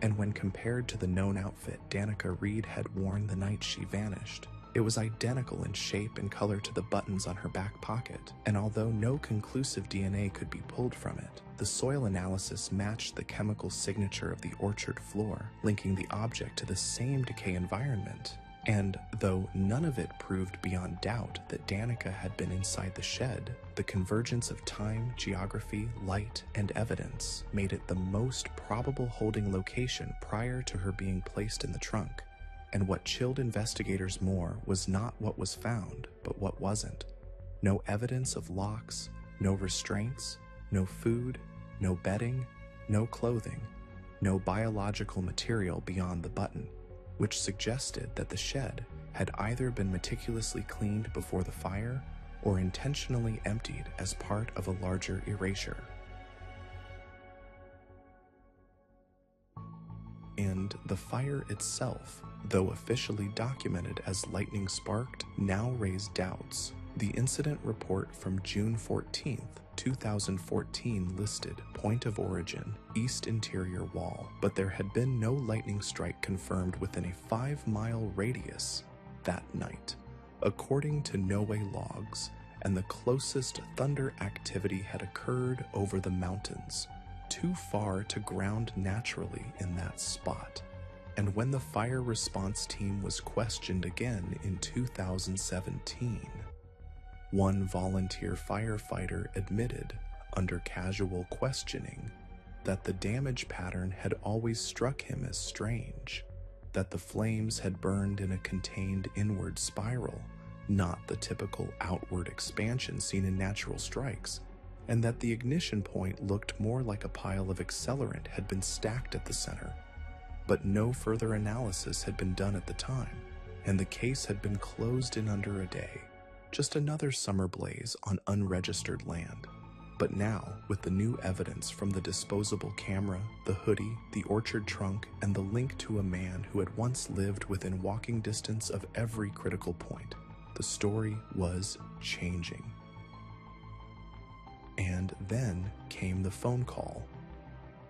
And when compared to the known outfit Danica Reed had worn the night she vanished, it was identical in shape and color to the buttons on her back pocket, and although no conclusive DNA could be pulled from it, the soil analysis matched the chemical signature of the orchard floor, linking the object to the same decay environment. And though none of it proved beyond doubt that Danica had been inside the shed, the convergence of time, geography, light, and evidence made it the most probable holding location prior to her being placed in the trunk. And what chilled investigators more was not what was found, but what wasn't. No evidence of locks, no restraints, no food, no bedding, no clothing, no biological material beyond the button, which suggested that the shed had either been meticulously cleaned before the fire or intentionally emptied as part of a larger erasure. And the fire itself, though officially documented as lightning sparked, now raised doubts. The incident report from June 14th, 2014 listed point of origin, east interior wall, but there had been no lightning strike confirmed within a 5-mile radius that night, according to NOAA logs, and the closest thunder activity had occurred over the mountains, too far to ground naturally in that spot. And when the fire response team was questioned again in 2017, one volunteer firefighter admitted, under casual questioning, that the damage pattern had always struck him as strange, that the flames had burned in a contained inward spiral, not the typical outward expansion seen in natural strikes, and that the ignition point looked more like a pile of accelerant had been stacked at the center. But no further analysis had been done at the time, and the case had been closed in under a day. Just another summer blaze on unregistered land. But now, with the new evidence from the disposable camera, the hoodie, the orchard trunk, and the link to a man who had once lived within walking distance of every critical point, the story was changing. And then came the phone call,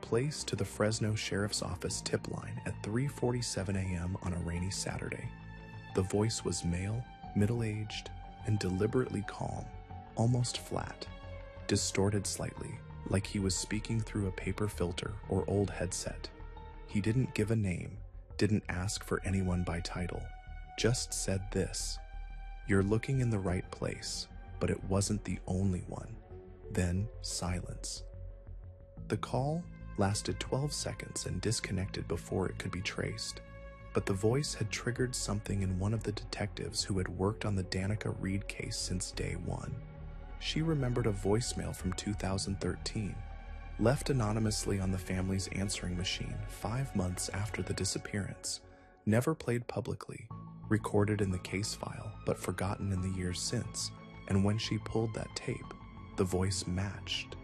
placed to the Fresno Sheriff's Office tip line at 3:47 a.m. on a rainy Saturday. The voice was male, middle-aged, and deliberately calm, almost flat, distorted slightly, like he was speaking through a paper filter or old headset. He didn't give a name, didn't ask for anyone by title, just said this: "You're looking in the right place, but it wasn't the only one." Then silence. The call lasted 12 seconds and disconnected before it could be traced. But the voice had triggered something in one of the detectives who had worked on the Danica Reed case since day one. She remembered a voicemail from 2013, left anonymously on the family's answering machine 5 months after the disappearance, never played publicly, recorded in the case file, but forgotten in the years since, and when she pulled that tape, the voice matched.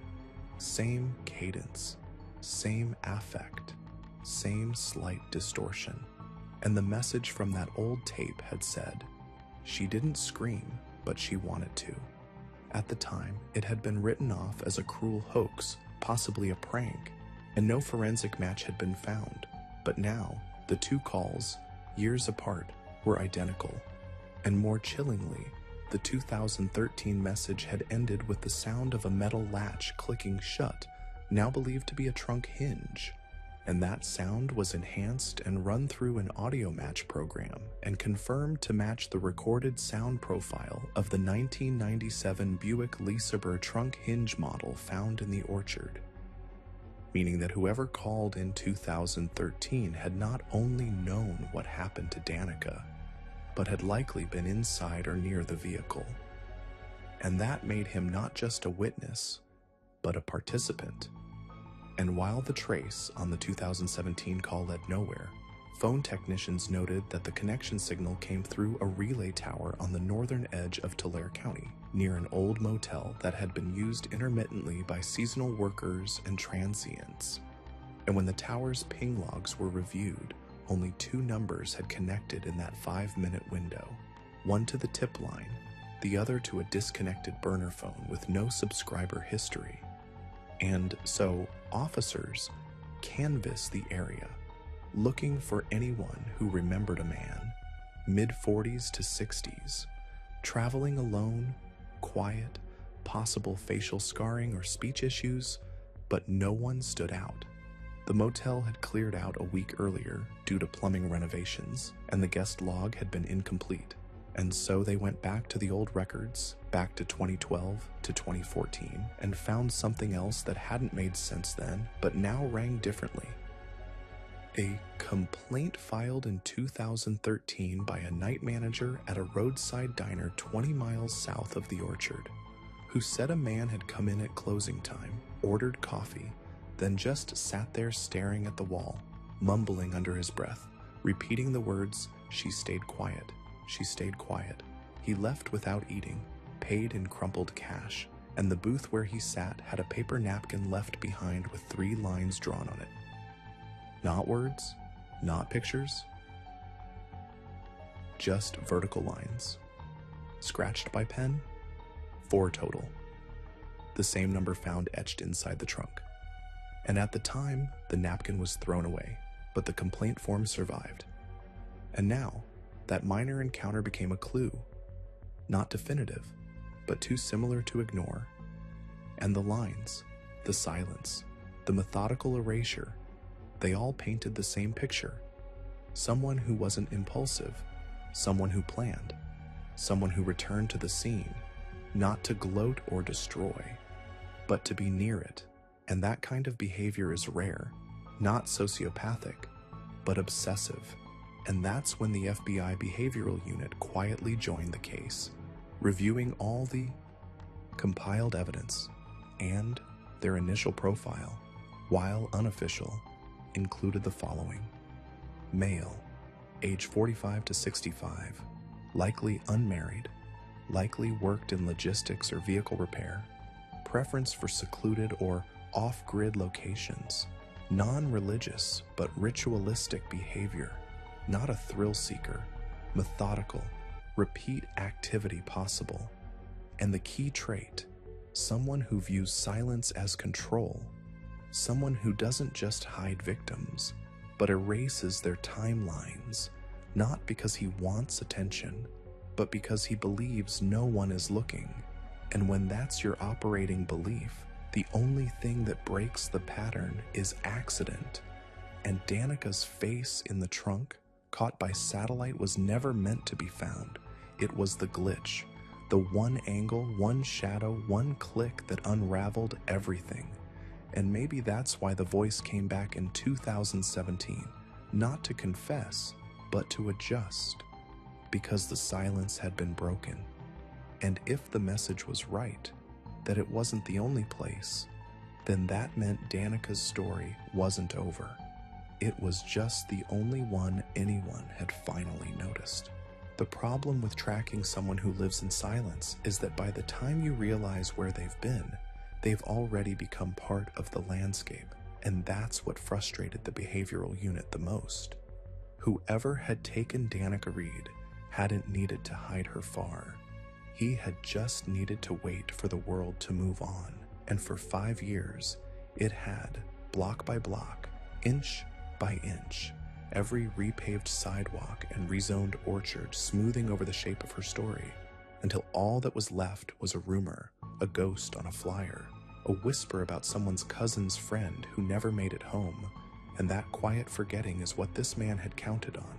Same cadence, same affect, same slight distortion. And the message from that old tape had said, "She didn't scream, but she wanted to." At the time, it had been written off as a cruel hoax, possibly a prank, and no forensic match had been found. But now, the two calls, years apart, were identical. And more chillingly, the 2013 message had ended with the sound of a metal latch clicking shut, now believed to be a trunk hinge. And that sound was enhanced and run through an audio match program and confirmed to match the recorded sound profile of the 1997 Buick LeSabre trunk hinge model found in the orchard. Meaning that whoever called in 2013 had not only known what happened to Danica, but had likely been inside or near the vehicle. And that made him not just a witness, but a participant. And while the trace on the 2017 call led nowhere, phone technicians noted that the connection signal came through a relay tower on the northern edge of Tulare County, near an old motel that had been used intermittently by seasonal workers and transients. And when the tower's ping logs were reviewed, only 2 numbers had connected in that 5-minute window, one to the tip line, the other to a disconnected burner phone with no subscriber history. And so, officers canvassed the area, looking for anyone who remembered a man, mid-40s to 60s, traveling alone, quiet, possible facial scarring or speech issues, but no one stood out. The motel had cleared out a week earlier due to plumbing renovations, and the guest log had been incomplete. And so they went back to the old records, back to 2012 to 2014, and found something else that hadn't made sense then, but now rang differently. A complaint filed in 2013 by a night manager at a roadside diner 20 miles south of the Orchard, who said a man had come in at closing time, ordered coffee, then just sat there staring at the wall, mumbling under his breath, repeating the words, "She stayed quiet. She stayed quiet." He left without eating, paid in crumpled cash, and the booth where he sat had a paper napkin left behind with 3 lines drawn on it. Not words, not pictures, just vertical lines. Scratched by pen? 4 total. The same number found etched inside the trunk. And at the time, the napkin was thrown away, but the complaint form survived. And now, that minor encounter became a clue. Not definitive, but too similar to ignore. And the lines, the silence, the methodical erasure, they all painted the same picture. Someone who wasn't impulsive, someone who planned, someone who returned to the scene, not to gloat or destroy, but to be near it. And that kind of behavior is rare, not sociopathic, but obsessive. And that's when the FBI Behavioral Unit quietly joined the case, reviewing all the compiled evidence, and their initial profile, while unofficial, included the following: male, age 45 to 65, likely unmarried, likely worked in logistics or vehicle repair, preference for secluded or off-grid locations, non-religious but ritualistic behavior, not a thrill seeker, methodical, repeat activity possible, and the key trait, someone who views silence as control, someone who doesn't just hide victims, but erases their timelines, not because he wants attention, but because he believes no one is looking. And when that's your operating belief, the only thing that breaks the pattern is accident. And Danica's face in the trunk, caught by satellite, was never meant to be found. It was the glitch, the one angle, one shadow, one click that unraveled everything. And maybe that's why the voice came back in 2017, not to confess, but to adjust, because the silence had been broken. And if the message was right, that it wasn't the only place, then that meant Danica's story wasn't over. It was just the only one anyone had finally noticed. The problem with tracking someone who lives in silence is that by the time you realize where they've been, they've already become part of the landscape, and that's what frustrated the behavioral unit the most. Whoever had taken Danica Reed hadn't needed to hide her far. He had just needed to wait for the world to move on, and for 5 years, it had, block by block, inch by inch, every repaved sidewalk and rezoned orchard smoothing over the shape of her story, until all that was left was a rumor, a ghost on a flyer, a whisper about someone's cousin's friend who never made it home, and that quiet forgetting is what this man had counted on.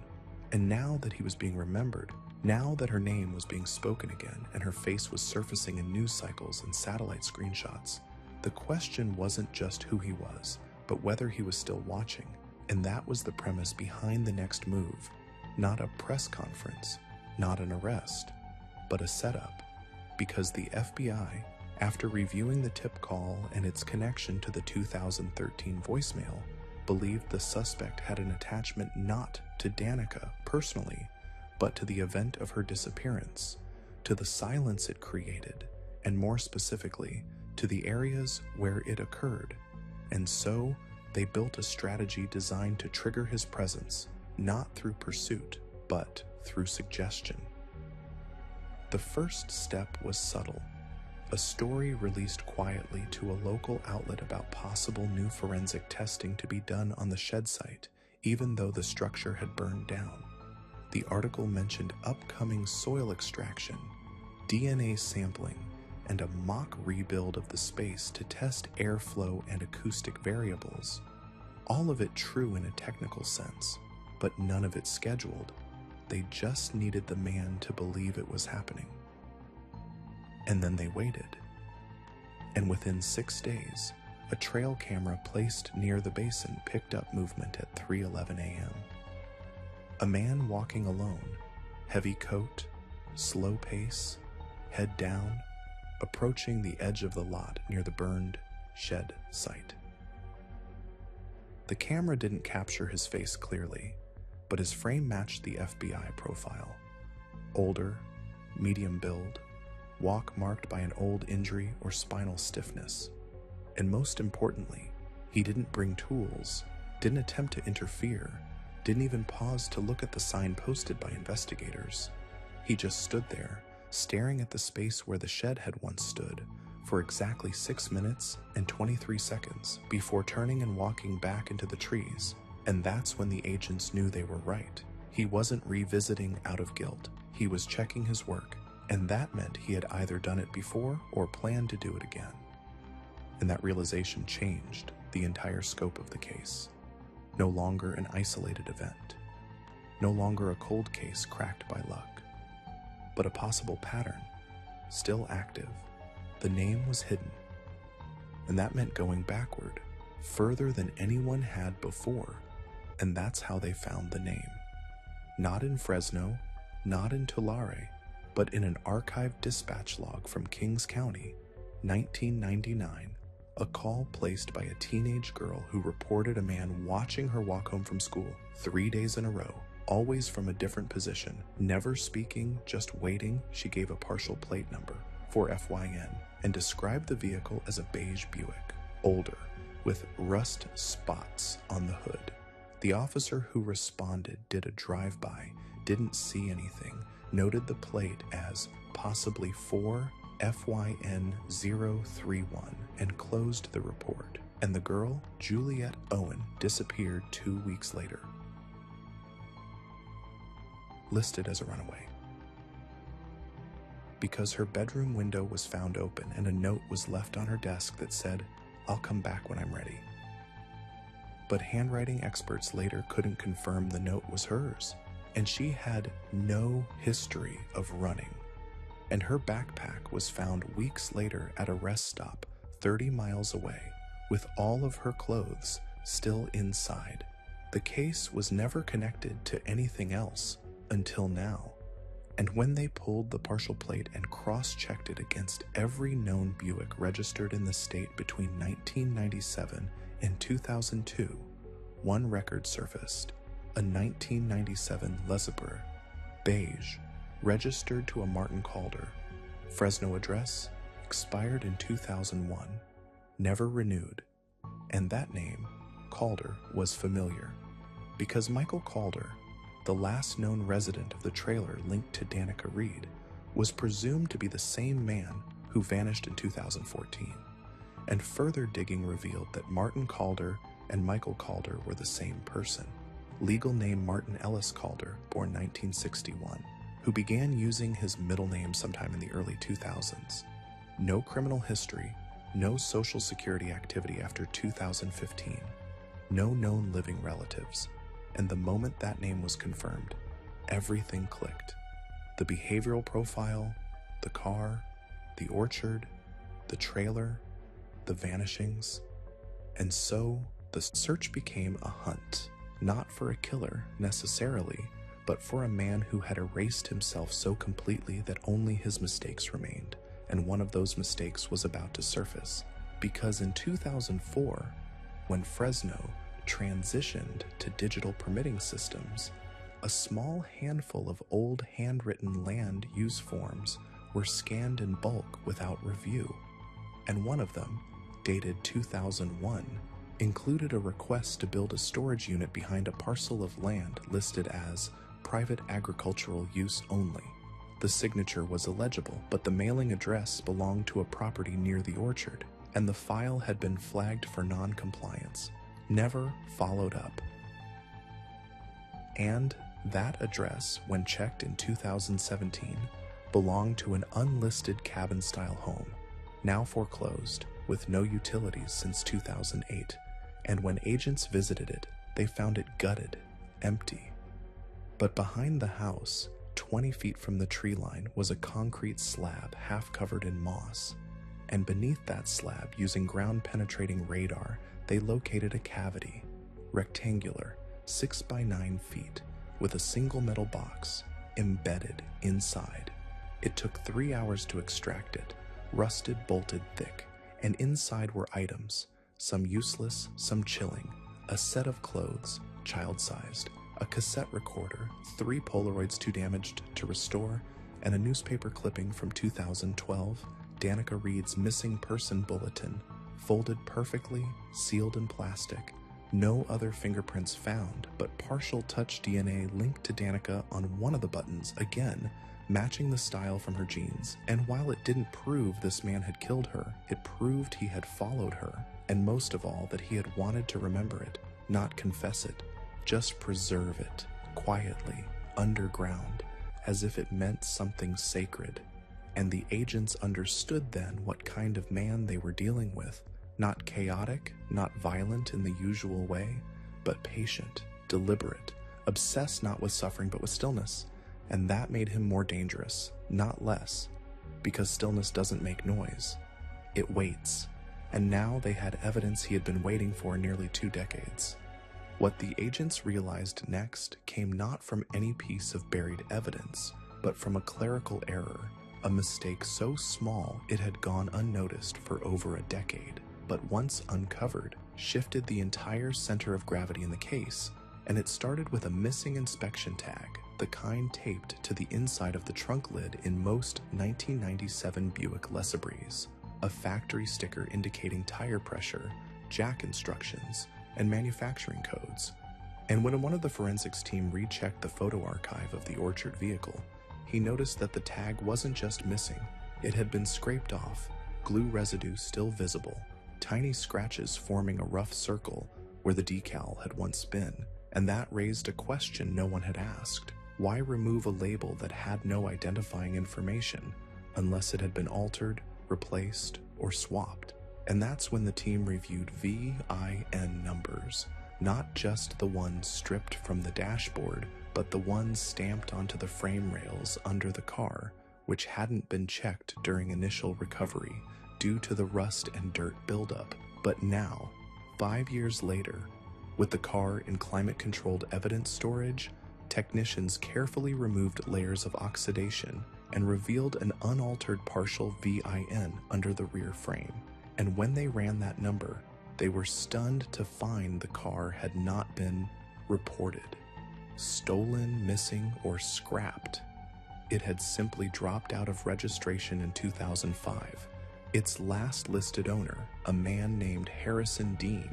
And now that he was being remembered, now that her name was being spoken again and her face was surfacing in news cycles and satellite screenshots, the question wasn't just who he was, but whether he was still watching. And that was the premise behind the next move. Not a press conference, not an arrest, but a setup. Because the FBI, after reviewing the tip call and its connection to the 2013 voicemail, believed the suspect had an attachment not to Danica personally, but to the event of her disappearance, to the silence it created, and more specifically, to the areas where it occurred. And so, they built a strategy designed to trigger his presence, not through pursuit, but through suggestion. The first step was subtle. A story released quietly to a local outlet about possible new forensic testing to be done on the shed site, even though the structure had burned down. The article mentioned upcoming soil extraction, DNA sampling, and a mock rebuild of the space to test airflow and acoustic variables. All of it true in a technical sense, but none of it scheduled. They just needed the man to believe it was happening. And then they waited. And within 6 days, a trail camera placed near the basin picked up movement at 3:11 a.m. A man walking alone, heavy coat, slow pace, head down, approaching the edge of the lot near the burned shed site. The camera didn't capture his face clearly, but his frame matched the FBI profile. Older, medium build, walk marked by an old injury or spinal stiffness. And most importantly, he didn't bring tools, didn't attempt to interfere, didn't even pause to look at the sign posted by investigators. He just stood there, staring at the space where the shed had once stood, for exactly 6 minutes and 23 seconds before turning and walking back into the trees. And that's when the agents knew they were right. He wasn't revisiting out of guilt. He was checking his work, and that meant he had either done it before or planned to do it again. And that realization changed the entire scope of the case. No longer an isolated event. No longer a cold case cracked by luck. But a possible pattern, still active. The name was hidden. And that meant going backward, further than anyone had before. And that's how they found the name. Not in Fresno, not in Tulare, but in an archived dispatch log from Kings County, 1999, a call placed by a teenage girl who reported a man watching her walk home from school 3 days in a row, always from a different position, never speaking, just waiting. She gave a partial plate number, 4FYN, and described the vehicle as a beige Buick, older, with rust spots on the hood. The officer who responded did a drive-by, didn't see anything, noted the plate as possibly 4FYN031, and closed the report. And the girl, Juliet Owen, disappeared 2 weeks later, listed as a runaway. Because her bedroom window was found open and a note was left on her desk that said, "I'll come back when I'm ready." But handwriting experts later couldn't confirm the note was hers, and she had no history of running. And her backpack was found weeks later at a rest stop 30 miles away, with all of her clothes still inside. The case was never connected to anything else until now. And when they pulled the partial plate and cross-checked it against every known Buick registered in the state between 1997 and 2002, one record surfaced, a 1997 Lesabur, beige, registered to a Martin Calder, Fresno address, expired in 2001, never renewed. And that name, Calder, was familiar, because Michael Calder, the last known resident of the trailer linked to Danica Reed, was presumed to be the same man who vanished in 2014, and further digging revealed that Martin Calder and Michael Calder were the same person. Legal name Martin Ellis Calder, born 1961, who began using his middle name sometime in the early 2000s. No criminal history, no social security activity after 2015, no known living relatives. And the moment that name was confirmed, everything clicked. The behavioral profile, the car, the orchard, the trailer, the vanishings. And so the search became a hunt, not for a killer necessarily, but for a man who had erased himself so completely that only his mistakes remained. And one of those mistakes was about to surface, because in 2004, when Fresno transitioned to digital permitting systems, a small handful of old handwritten land use forms were scanned in bulk without review, and one of them, dated 2001, included a request to build a storage unit behind a parcel of land listed as private agricultural use only. The signature was illegible, but the mailing address belonged to a property near the orchard, and the file had been flagged for non-compliance, never followed up. And that address, when checked in 2017, belonged to an unlisted cabin-style home, now foreclosed, with no utilities since 2008, and when agents visited it, they found it gutted, empty. But behind the house, 20 feet from the tree line, was a concrete slab half covered in moss. And beneath that slab, using ground-penetrating radar, they located a cavity, rectangular, 6 by 9 feet, with a single metal box embedded inside. It took 3 hours to extract it, rusted, bolted thick, and inside were items, some useless, some chilling, a set of clothes, child-sized, a cassette recorder, 3 Polaroids too damaged to restore, and a newspaper clipping from 2012, Danica Reed's missing person bulletin, folded perfectly, sealed in plastic. No other fingerprints found, but partial touch DNA linked to Danica on one of the buttons, again, matching the style from her jeans. And while it didn't prove this man had killed her, it proved he had followed her, and most of all, that he had wanted to remember it, not confess it, just preserve it, quietly, underground, as if it meant something sacred. And the agents understood then what kind of man they were dealing with. Not chaotic, not violent in the usual way, but patient, deliberate, obsessed not with suffering but with stillness. And that made him more dangerous, not less, because stillness doesn't make noise. It waits. And now they had evidence he had been waiting for nearly 2 decades. What the agents realized next came not from any piece of buried evidence, but from a clerical error, a mistake so small it had gone unnoticed for over a decade, but once uncovered, shifted the entire center of gravity in the case. And it started with a missing inspection tag, the kind taped to the inside of the trunk lid in most 1997 Buick LeSabres, a factory sticker indicating tire pressure, jack instructions, and manufacturing codes. And when one of the forensics team rechecked the photo archive of the Orchard vehicle, he noticed that the tag wasn't just missing, it had been scraped off, glue residue still visible, tiny scratches forming a rough circle where the decal had once been. And that raised a question no one had asked. Why remove a label that had no identifying information, unless it had been altered, replaced, or swapped? And that's when the team reviewed VIN numbers, not just the ones stripped from the dashboard, but the ones stamped onto the frame rails under the car, which hadn't been checked during initial recovery due to the rust and dirt buildup. But now, 5 years later, with the car in climate-controlled evidence storage, technicians carefully removed layers of oxidation and revealed an unaltered partial VIN under the rear frame. And when they ran that number, they were stunned to find the car had not been reported, stolen, missing, or scrapped. It had simply dropped out of registration in 2005. Its last listed owner, a man named Harrison Dean,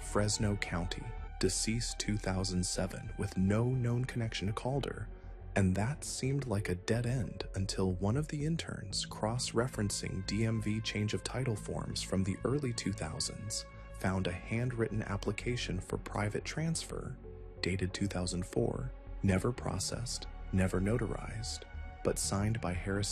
Fresno County, deceased 2007 with no known connection to Calder. And that seemed like a dead end until one of the interns, cross-referencing DMV change of title forms from the early 2000s, found a handwritten application for private transfer, dated 2004, never processed, never notarized, but signed by Harrison